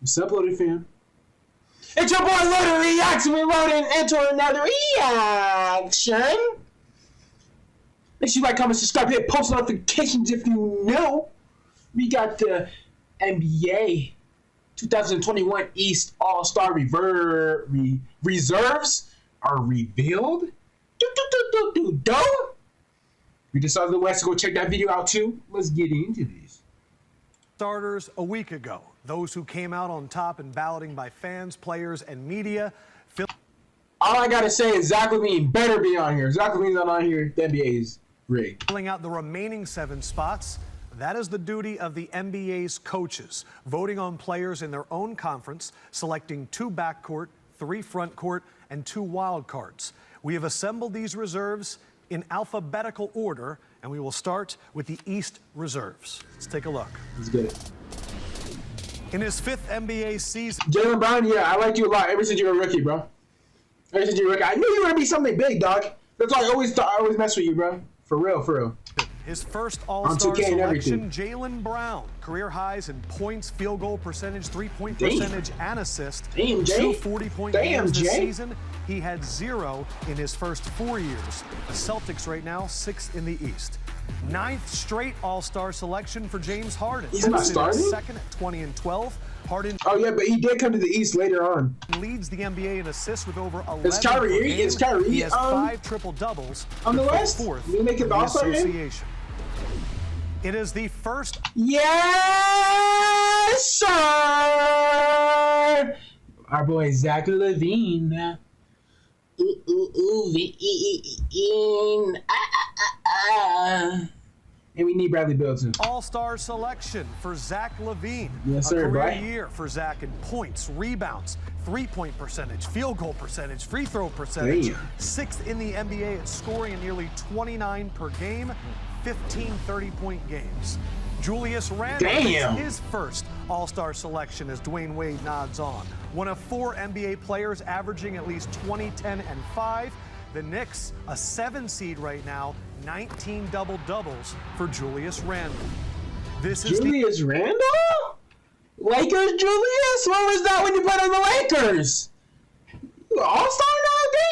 What's up, Loaded fam? It's your boy Loaded Reacts, and we're loading into another reaction. Make sure you like, comment, subscribe, hit post notifications if you know. We got the NBA 2021 East All-Star reserves are revealed. We decided the West to go check that video out too. Let's get into these. Starters a week ago. Those who came out on top in balloting by fans, players, and media. All I gotta say is Zach LaVine better be on here. Zach LaVine's not on here. The NBA's rigged. Filling out the remaining 7 spots. That is the duty of the NBA's coaches, voting on players in their own conference, selecting 2 backcourt, 3 frontcourt, and 2 wild cards. We have assembled these reserves in alphabetical order, and we will start with the East reserves. Let's take a look. Let's get it. In his 5th NBA season, Jaylen Brown, yeah, I liked you a lot ever since you were a rookie, bro. Ever since you were a rookie, I knew you were gonna be something big, dog. That's why I always mess with you, bro. For real, for real. His first All-Star selection, Jaylen Brown. Career highs in points, field goal percentage, 3-point percentage, and assist. Damn, Jay. 2 40-point games this season. He had 0 in his first 4 years. The Celtics right now, 6th in the East. 9th straight All-Star selection for James Harden. He's not starting? 2nd at 20 and 12. Harden. Oh yeah, but he did come to the East later on. Leads the NBA in assists with over 11. It's Kyrie. It's Kyrie. He has 5 triple doubles. On the West. Fourth. You make it the All-Star game? It is the first. Yes, sir. Our boy Zach LaVine. And we need Bradley Beal too. All-Star selection for Zach LaVine. Yes, sir. A career right? year for Zach in points, rebounds, 3-point percentage, field goal percentage, free throw percentage. Damn. 6th in the NBA at scoring in nearly 29 per game, 15 30-point games. Julius Randle makes his first All-Star selection as Dwayne Wade nods on. One of 4 NBA players averaging at least 20, 10, and 5. The Knicks, a 7 seed right now, 19 double-doubles for Julius Randle. This is Julius Randle? Lakers Julius? What was that when you put on the Lakers? You All-Star now?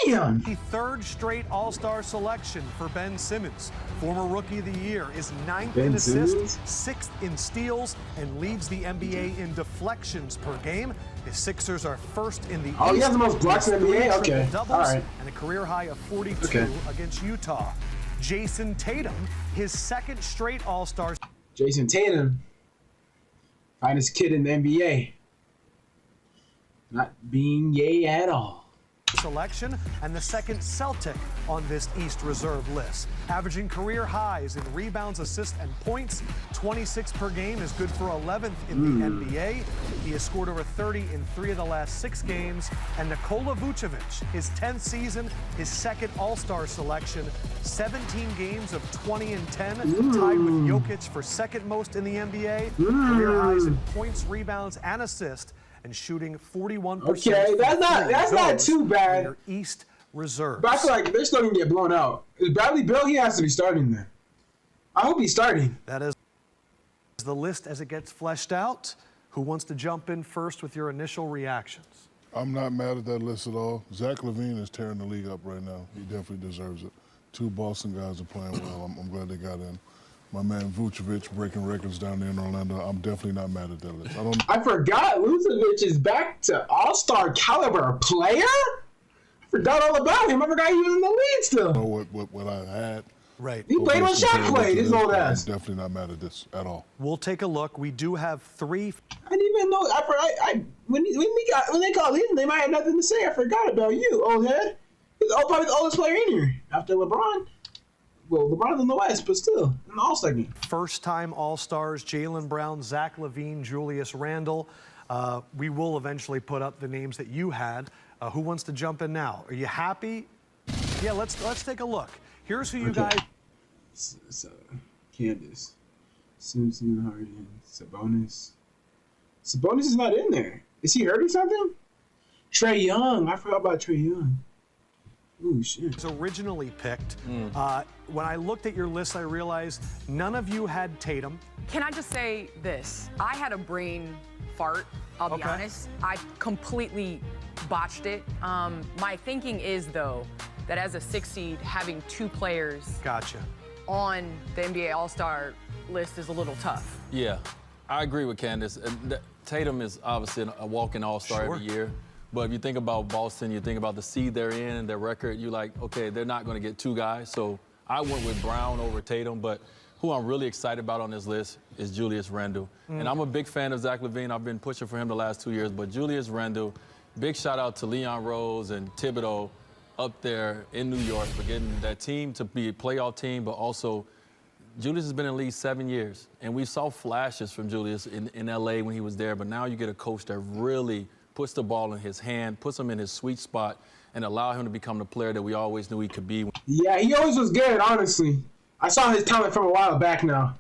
Damn. The 3rd straight All-Star selection for Ben Simmons. Former Rookie of the Year is 9th in assists, 6th in steals, and leads the NBA in deflections per game. The Sixers are 1st in the East. Oh, he has the most blocks in the NBA? Okay. All right. And a career high of 42 against Utah. Jason Tatum, his 2nd straight All-Star. Jason Tatum, finest kid in the NBA. Not being gay at all. Selection and the 2nd Celtic on this East reserve list. Averaging career highs in rebounds, assists, and points. 26 per game is good for 11th in the NBA. He has scored over 30 in 3 of the last 6 games. And Nikola Vucevic, his 10th season, his 2nd All-Star selection. 17 games of 20 and 10, tied with Jokic for 2nd most in the NBA. Career highs in points, rebounds, and assists. And shooting 41%. Okay, that's not too bad. Their East reserves. But I feel like they're still gonna get blown out. Is Bradley Beal? He has to be starting there. I hope he's starting. That is the list as it gets fleshed out. Who wants to jump in first with your initial reactions? I'm not mad at that list at all. Zach LaVine is tearing the league up right now. He definitely deserves it. 2 Boston guys are playing well. I'm glad they got in. My man Vucevic breaking records down there in Orlando. I'm definitely not mad at that list. I forgot Vucevic is back to All-Star caliber player. I forgot all about him. I forgot he was in the league still. Know what I had. Right. He played on Shaq played. His old ass. I'm definitely not mad at this at all. We'll take a look. We do have 3. I didn't even know. When they called in, they might have nothing to say. I forgot about you, old head. He's probably the oldest player in here after LeBron. Well, LeBron's in the West, but still, in the All-Star game. First-time All-Stars, Jaylen Brown, Zach LaVine, Julius Randle. We will eventually put up the names that you had. Who wants to jump in now? Are you happy? Yeah, let's take a look. Here's who you guys. So, Candace, Simpson, Harden, Sabonis. Sabonis is not in there. Is he hurt or something? Trae Young. I forgot about Trae Young. Ooh, shit. was originally picked. When I looked at your list, I realized none of you had Tatum. Can I just say this? I had a brain fart, I'll be honest. I completely botched it. My thinking is, though, that as a 6 seed, having 2 players Gotcha. on the NBA All-Star list is a little tough. Yeah, I agree with Candace. Tatum is obviously a walking all-star every year. But if you think about Boston, you think about the seed they're in and their record, you're like, okay, they're not going to get 2 guys. So I went with Brown over Tatum. But who I'm really excited about on this list is Julius Randle. And I'm a big fan of Zach LaVine. I've been pushing for him the last 2 years. But Julius Randle, big shout out to Leon Rose and Thibodeau up there in New York for getting that team to be a playoff team, but also Julius has been in the league 7 years, and we saw flashes from Julius in L.A. when he was there, but now you get a coach that really puts the ball in his hand, puts him in his sweet spot, and allow him to become the player that we always knew he could be. Yeah, he always was good, honestly. I saw his talent from a while back now.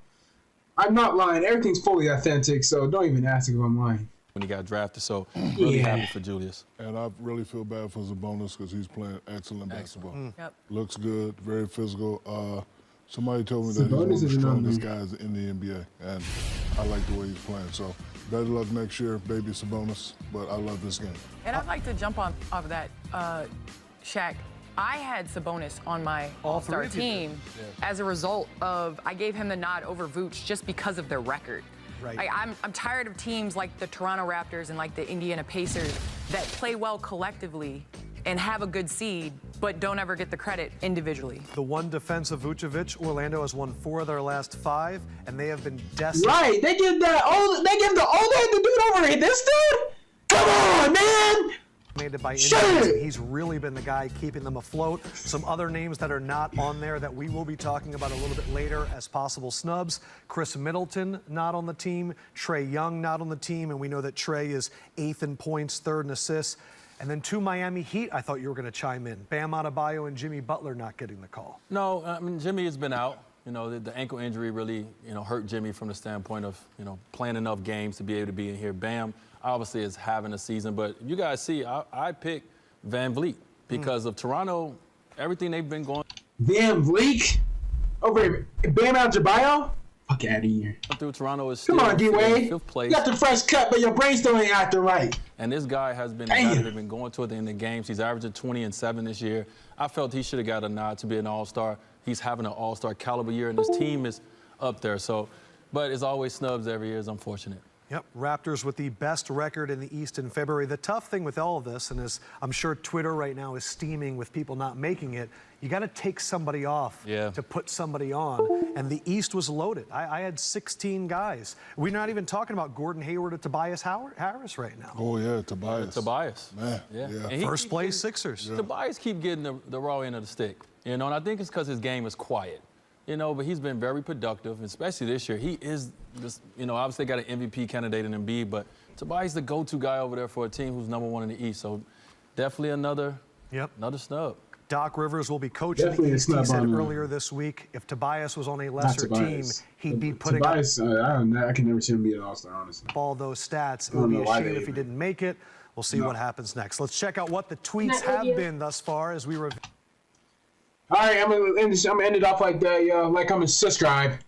I'm not lying. Everything's fully authentic, so don't even ask if I'm lying. When he got drafted, so really happy for Julius. And I really feel bad for Sabonis because he's playing excellent basketball. Yep. Looks good, very physical. Somebody told me that he's one Sabonis of the is another strongest guys in the NBA, and I like the way he's playing. So better luck next year, baby Sabonis, but I love this game. And I'd like to jump off of that, Shaq. I had Sabonis on my All-Star team as a result of I gave him the nod over Vooch just because of their record. Right. I'm tired of teams like the Toronto Raptors and like the Indiana Pacers that play well collectively and have a good seed, but don't ever get the credit individually. The one defense of Vucevic, Orlando has won 4 of their last 5, and they have been destined. Right, they give the old head the dude over here. This dude? Come on, man! Dominated by Shit! injuries. He's really been the guy keeping them afloat. Some other names that are not on there that we will be talking about a little bit later as possible snubs. Chris Middleton not on the team. Trae Young not on the team, and we know that Trae is 8th in points, 3rd in assists. And then 2 Miami Heat, I thought you were going to chime in. Bam Adebayo and Jimmy Butler not getting the call. No, I mean, Jimmy has been out. You know, the ankle injury really, hurt Jimmy from the standpoint of, playing enough games to be able to be in here. Bam obviously is having a season, but you guys see, I picked Van Vliet because of Toronto, everything they've been going Van Vliet? Over Bam Adebayo? Fuck out of here. through. Toronto is still Come on, D-Wade. 5th place. You got the fresh cut, but your brain still ain't acting right. And this guy has been Damn. been going to it in the games. He's averaging 20 and 7 this year. I felt he should have got a nod to be an all-star. He's having an all-star caliber year, and his team is up there. So, but it's always snubs every year. It's unfortunate. Yep, Raptors with the best record in the East in February. The tough thing with all of this, and as I'm sure Twitter right now is steaming with people not making it, you got to take somebody off to put somebody on. And the East was loaded. I had 16 guys. We're not even talking about Gordon Hayward or Tobias Harris right now. Oh, yeah, Tobias. Tobias. Man, Yeah. yeah. And he First keep place getting- Sixers. Tobias keep getting the raw end of the stick, and I think it's because his game is quiet, but he's been very productive, especially this year. He is, obviously got an MVP candidate in Embiid, but Tobias is the go-to guy over there for a team who's #1 in the East. So definitely another snub. Doc Rivers will be coaching Definitely the a East. He snub said on earlier this week, if Tobias was on a lesser team, Tobias. he'd be putting up Tobias, I don't know. I can never see him be an all-star, honestly. all those stats. It don't would be know a why shame they if he even- didn't make it. We'll see what happens next. Let's check out what the tweets have been thus far as we review. All right, I'm gonna end it off like that, yo. Like, comment, subscribe.